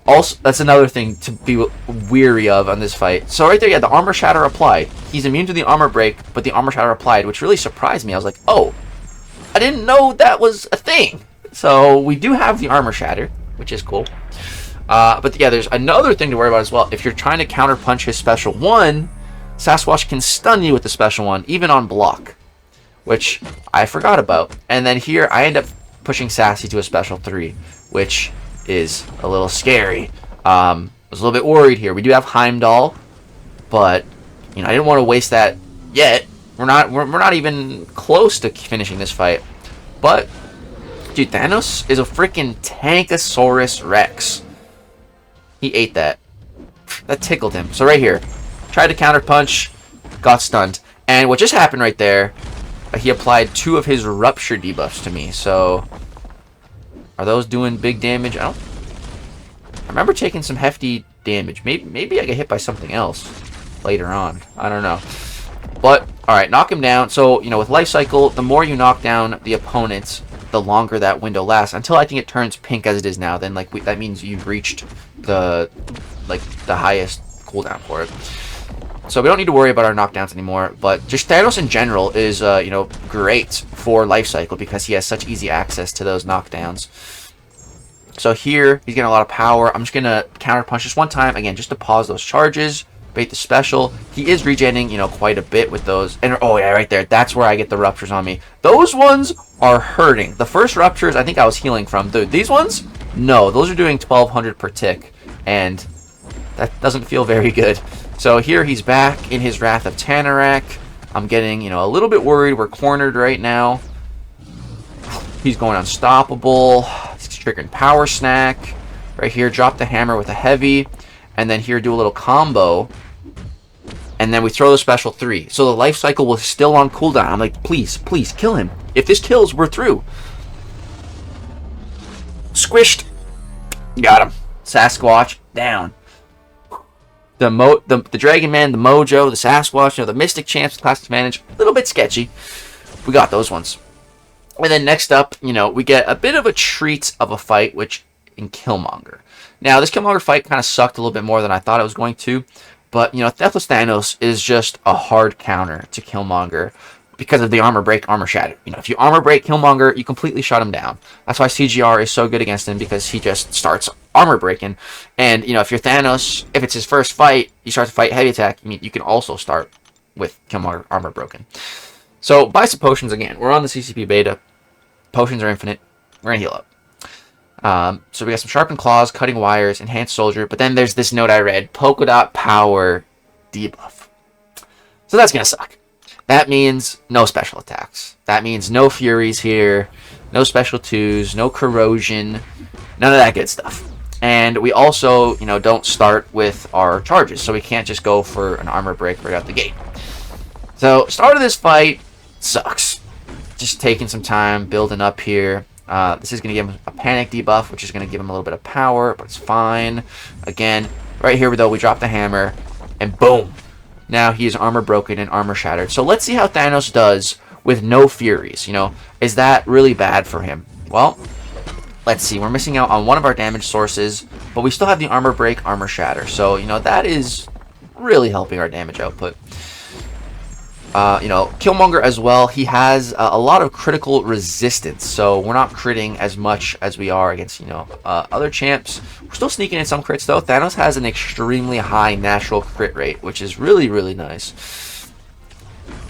Also, that's another thing to be weary of on this fight. So right there, yeah, the Armor Shatter applied. He's immune to the Armor Break, but the Armor Shatter applied, which really surprised me. I was like, oh, I didn't know that was a thing. So we do have the Armor Shatter, which is cool. But yeah, there's another thing to worry about as well. If you're trying to counterpunch his special 1, Sasquatch can stun you with the special 1, even on block, which I forgot about. And then here, I end up pushing Sassy to a special 3, which is a little scary. I was a little bit worried here. We do have Heimdall, but I didn't want to waste that yet. We're not even close to finishing this fight. But dude, Thanos is a freaking Tankosaurus Rex. He ate that. That tickled him. So right here, tried to counter punch, got stunned, and what just happened right there? He applied 2 of his rupture debuffs to me. So are those doing big damage? I remember taking some hefty damage. Maybe I get hit by something else later on. I don't know. But, alright, knock him down. So, with Life Cycle, the more you knock down the opponents, the longer that window lasts. Until I think it turns pink as it is now. Then, that means you've reached the highest cooldown for it. So we don't need to worry about our knockdowns anymore. But just Thanos in general is, great for Life Cycle because he has such easy access to those knockdowns. So here, he's getting a lot of power. I'm just going to counter punch just one time, again, just to pause those charges, bait the special. He is regenning, quite a bit with those. And, oh yeah, right there. That's where I get the ruptures on me. Those ones are hurting. The first ruptures, I think I was healing from. Dude, these ones? No, those are doing 1200 per tick. And that doesn't feel very good. So here he's back in his Wrath of Tanarak. I'm getting, a little bit worried. We're cornered right now. He's going unstoppable. He's triggering Power Snack. Right here, drop the hammer with a heavy. and then here do a little combo, and then we throw the special 3. So the life cycle was still on cooldown. I'm like, please, please, kill him. If this kills, we're through. Squished. Got him. Sasquatch, down. The Dragonman, the Mojo, the Sasquatch, the Mystic Champs, class advantage, a little bit sketchy. We got those ones. And then next up, we get a bit of a treat of a fight, which in Killmonger. Now, this Killmonger fight kind of sucked a little bit more than I thought it was going to. But, Deathles Thanos is just a hard counter to Killmonger because of the armor break, armor shatter. If you armor break Killmonger, you completely shut him down. That's why CGR is so good against him, because he just starts armor breaking. And, if you're Thanos, if it's his first fight, you start to fight heavy attack, you can also start with Killmonger armor broken. So, buy some potions again. We're on the CCP beta. Potions are infinite. We're going to heal up. So we got some sharpened claws, cutting wires, enhanced soldier, but then there's this note I read, polka dot power debuff. So that's gonna suck. That means no special attacks. That means no furies here, no special 2s, no corrosion, none of that good stuff. And we also, don't start with our charges, so we can't just go for an armor break right out the gate. So start of this fight sucks. Just taking some time, building up here. This is going to give him a panic debuff, which is going to give him a little bit of power, but it's fine. Again, right here, though, we drop the hammer, and boom. Now he is armor broken and armor shattered. So let's see how Thanos does with no Furies. Is that really bad for him? Well, let's see. We're missing out on one of our damage sources, but we still have the armor break, armor shatter. So, that is really helping our damage output. Killmonger as well, he has a lot of critical resistance, so we're not critting as much as we are against, other champs. We're still sneaking in some crits, though. Thanos has an extremely high natural crit rate, which is really, really nice.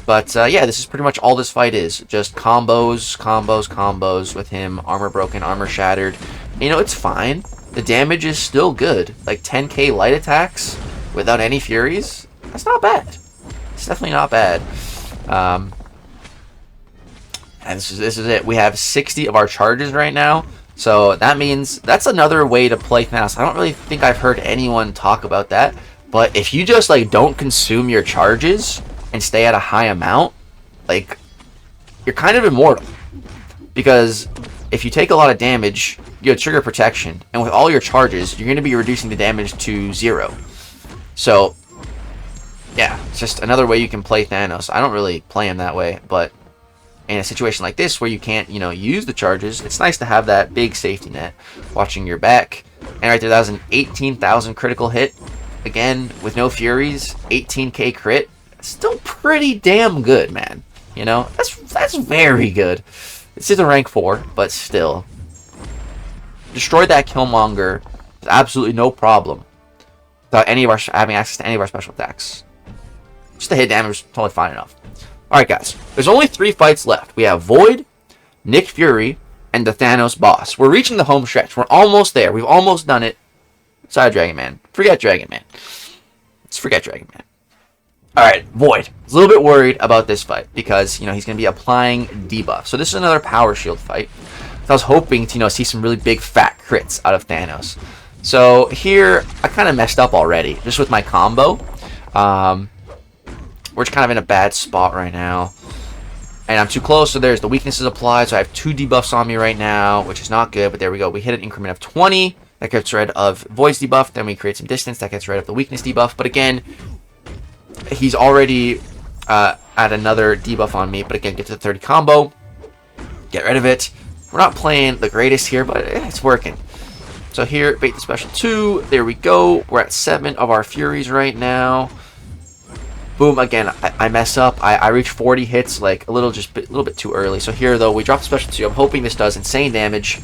But, yeah, this is pretty much all this fight is. Just combos, combos, combos with him, armor broken, armor shattered. It's fine. The damage is still good. Like, 10k light attacks without any furies, that's not bad. It's definitely not bad. And this is it. We have 60 of our charges right now. So that means that's another way to play Thanos. I don't really think I've heard anyone talk about that. But if you just don't consume your charges and stay at a high amount, you're kind of immortal. Because if you take a lot of damage, you have trigger protection. And with all your charges, you're going to be reducing the damage to 0. So yeah, it's just another way you can play Thanos. I don't really play him that way, but in a situation like this where you can't, use the charges, it's nice to have that big safety net watching your back. And right there, that was an 18,000 critical hit. Again, with no furies, 18k crit. Still pretty damn good, man. That's very good. This is a rank 4, but still. Destroyed that Killmonger with absolutely no problem without any of our having access to any of our special attacks. Just the hit damage was totally fine enough. Alright, guys. There's only 3 fights left. We have Void, Nick Fury, and the Thanos boss. We're reaching the home stretch. We're almost there. We've almost done it. Sorry, Dragonman. Forget Dragonman. Let's forget Dragonman. Alright, Void. I was a little bit worried about this fight because, he's going to be applying debuff. So this is another power shield fight. So I was hoping to, see some really big fat crits out of Thanos. So here, I kind of messed up already, just with my combo. We're just kind of in a bad spot right now. And I'm too close, so there's the weaknesses applied. So I have 2 debuffs on me right now, which is not good. But there we go. We hit an increment of 20. That gets rid of Void's debuff. Then we create some distance. That gets rid of the weakness debuff. But again, he's already at another debuff on me. But again, get to the 30 combo. Get rid of it. We're not playing the greatest here, but it's working. So here, bait the special 2. There we go. We're at 7 of our Furies right now. Boom, again, I mess up. I reach 40 hits, a little bit too early. So here, though, we drop the special 2. I'm hoping this does insane damage.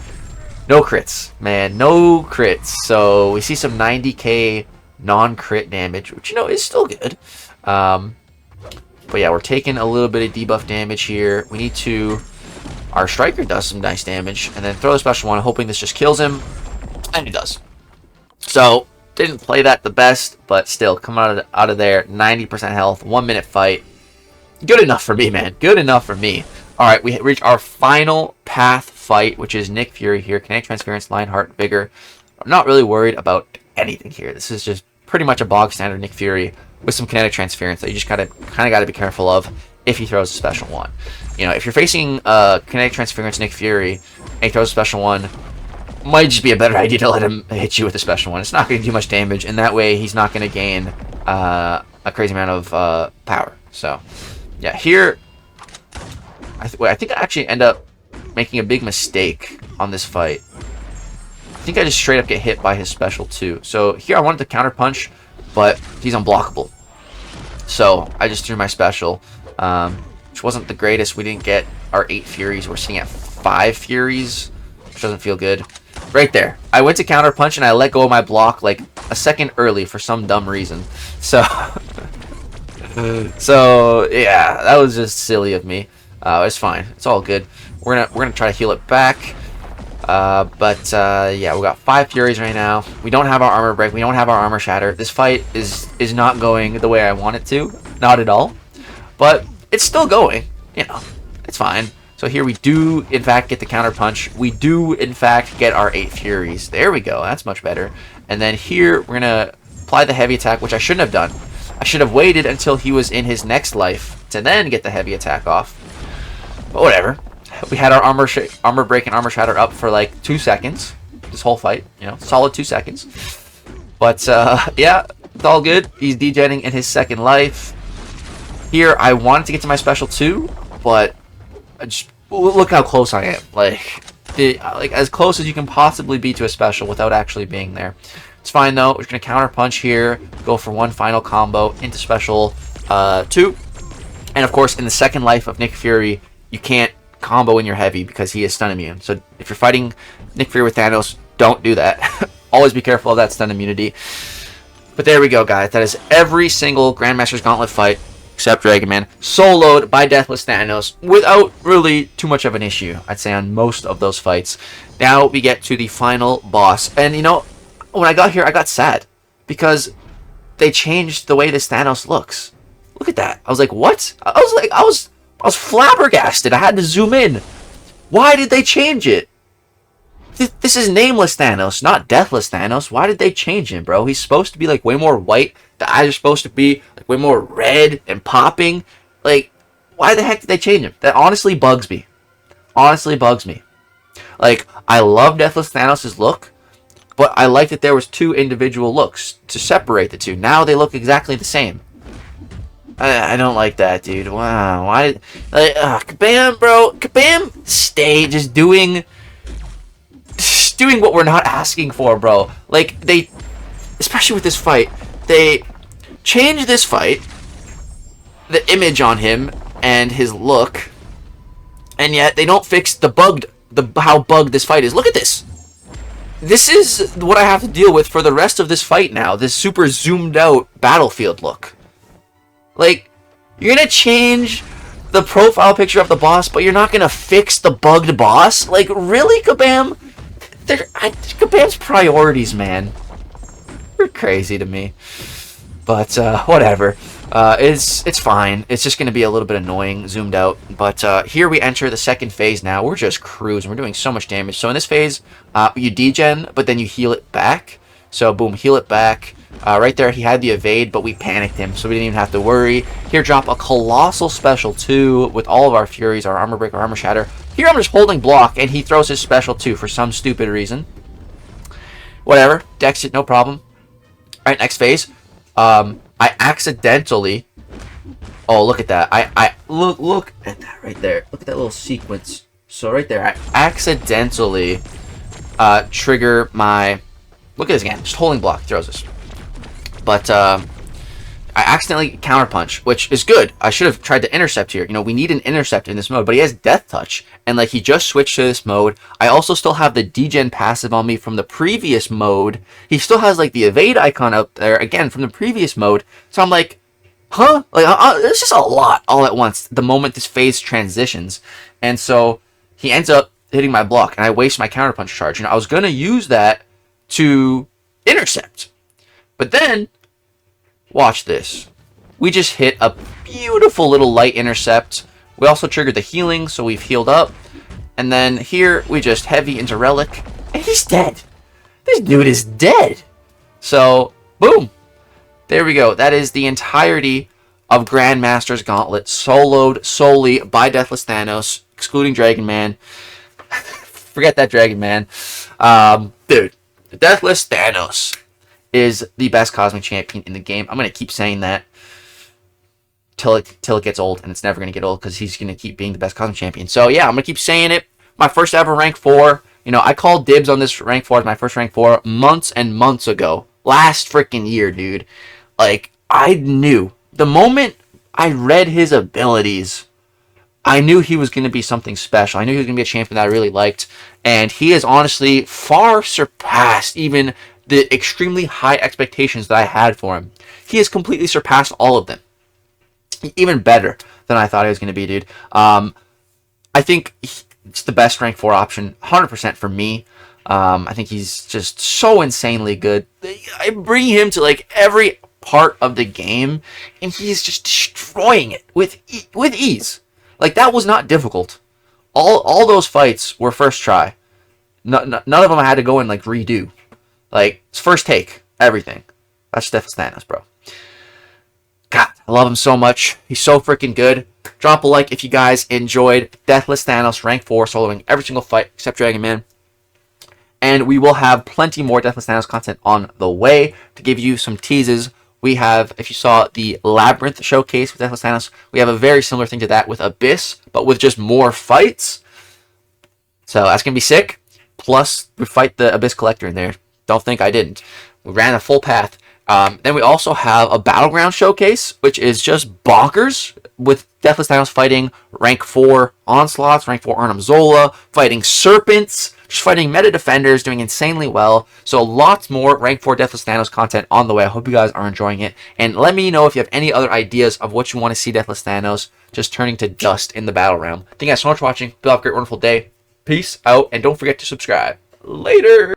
No crits, man, no crits. So we see some 90k non-crit damage, which, is still good. But yeah, we're taking a little bit of debuff damage here. We need to... Our Striker does some nice damage. And then throw the special 1, hoping this just kills him. And it does. So... Didn't play that the best, but still, come out of there, 90% health, 1 minute fight. Good enough for me, man. Good enough for me. Alright, we reach our final path fight, which is Nick Fury here. Kinetic Transference, Lionheart, Vigor. I'm not really worried about anything here. This is just pretty much a bog standard Nick Fury with some kinetic transference that you just kind of got to be careful of if he throws a special one. You know, if you're facing kinetic transference Nick Fury and he throws a special one, might just be a better idea to let him hit you with a special one. It's not going to do much damage, and that way he's not going to gain a crazy amount of power. So, yeah, here, I think I actually end up making a big mistake on this fight. I think I just straight up get hit by his special too. So here I wanted to counter punch, but he's unblockable. So I just threw my special, which wasn't the greatest. We didn't get our 8 Furies. We're sitting at 5 Furies, which doesn't feel good. Right there. I went to counter punch and I let go of my block like a second early for some dumb reason. So, yeah, that was just silly of me. It's fine. It's all good. We're gonna try to heal it back. Yeah, we got 5 Furies right now. We don't have our armor break. We don't have our armor shatter. This fight is not going the way I want it to. Not at all. But it's still going. You know, it's fine. So here we do, in fact, get the counter punch. We do, in fact, get our 8 Furies. There we go. That's much better. And then here, we're going to apply the heavy attack, which I shouldn't have done. I should have waited until he was in his next life to then get the heavy attack off. But whatever. We had our armor break and armor shatter up for like 2 seconds. This whole fight, you know, solid 2 seconds. But, yeah, it's all good. He's degenning in his second life. Here, I wanted to get to my special too, but look how close I am. Like as close as you can possibly be to a special without actually being there. It's fine though. We're gonna counter punch here, go for one final combo into special 2, and of course in the second life of Nick Fury, you can't combo in your heavy because he is stun immune. So if you're fighting Nick Fury with Thanos, don't do that. Always be careful of that stun immunity. But there we go, guys. That is every single Grandmaster's Gauntlet fight except Dragonman, soloed by Deathless Thanos without really too much of an issue, I'd say, on most of those fights. Now we get to the final boss, and you know, when I got here, I got sad because they changed the way this Thanos looks. Look at that. I was like, what? I was flabbergasted. I had to zoom in. Why did they change it? This is Nameless Thanos, not Deathless Thanos. Why did they change him, bro? He's supposed to be like way more white. The eyes are supposed to be like way more red and popping. Like, why the heck did they change him? That honestly bugs me. Honestly bugs me. Like, I love Deathless Thanos' look, but I like that there was 2 individual looks to separate the 2. Now they look exactly the same. I don't like that, dude. Wow. Why? Like, Kabam, bro. Kabam, stay just doing what we're not asking for, bro. Like, they, especially with this fight, they changed this fight, the image on him and his look, and yet they don't fix how bugged this fight is. Look at this. This is what I have to deal with for the rest of this fight now. This super zoomed out battlefield look. Like, you're gonna change the profile picture of the boss, but you're not gonna fix the bugged boss? Like, really, Kabam? Kabam's priorities, man. You're crazy to me. But, whatever. It's fine. It's just going to be a little bit annoying, zoomed out. But, here we enter the second phase now. We're just cruising. We're doing so much damage. So, in this phase, you degen, but then you heal it back. So, boom, heal it back. Right there, he had the evade, but we panicked him, so we didn't even have to worry. Here, drop a colossal special, too, with all of our Furies, our armor break, our armor shatter. Here, I'm just holding block, and he throws his special, too, for some stupid reason. Whatever. Dex it, no problem. Alright, next phase. I accidentally... Oh, look at that. Look at that right there. Look at that little sequence. So, right there, I accidentally trigger my... Look at this again. Just holding block. He throws this. But, I accidentally counterpunch, which is good. I should have tried to intercept here. You know, we need an intercept in this mode, but he has Death Touch, and, like, he just switched to this mode. I also still have the degen passive on me from the previous mode. He still has, like, the evade icon up there, again, from the previous mode. So I'm like, huh? Like, it's just a lot all at once the moment this phase transitions. And so he ends up hitting my block, and I waste my counterpunch charge. You know, I was going to use that to intercept. But then... Watch this. We just hit a beautiful little light intercept. We also triggered the healing, so we've healed up. And then here, we just heavy into Relic. And he's dead. This dude is dead. So, boom. there we go. That is the entirety of Grandmaster's Gauntlet, soloed solely by Deathless Thanos, excluding Dragonman. Forget that Dragonman. Dude, Deathless Thanos is the best cosmic champion in the game. I'm going to keep saying that till it gets old, and it's never going to get old because he's going to keep being the best cosmic champion. So yeah, I'm going to keep saying it. My first ever rank 4. You know, I called dibs on this rank 4 as my first rank 4 months and months ago. Last freaking year, dude. Like, I knew. The moment I read his abilities, I knew he was going to be something special. I knew he was going to be a champion that I really liked. And he has honestly far surpassed even the extremely high expectations that I had for him. He has completely surpassed all of them. Even better than I thought he was going to be, dude. I think it's the best rank 4 option, 100% for me. I think he's just so insanely good. I bring him to like every part of the game, and he's just destroying it with ease. Like, that was not difficult. All those fights were first try. None of them I had to go and like redo. Like, it's first take, everything. That's Deathles Thanos, bro. God, I love him so much. He's so freaking good. Drop a like if you guys enjoyed Deathless Thanos rank 4, soloing every single fight except Dragonman. And we will have plenty more Deathless Thanos content on the way. To give you some teases, we have, if you saw the Labyrinth showcase with Deathless Thanos, we have a very similar thing to that with Abyss, but with just more fights. So that's going to be sick. Plus, we fight the Abyss Collector in there. Don't think I didn't. We ran a full path. Then we also have a Battleground showcase, which is just bonkers, with Deathless Thanos fighting rank 4 Onslaughts, rank 4 Arnim Zola, fighting Serpents, just fighting meta defenders, doing insanely well. So lots more rank 4 Deathless Thanos content on the way. I hope you guys are enjoying it. And let me know if you have any other ideas of what you want to see Deathless Thanos just turning to dust in the battle realm. Thank you guys so much for watching. Have a great, wonderful day. Peace out, and don't forget to subscribe. Later!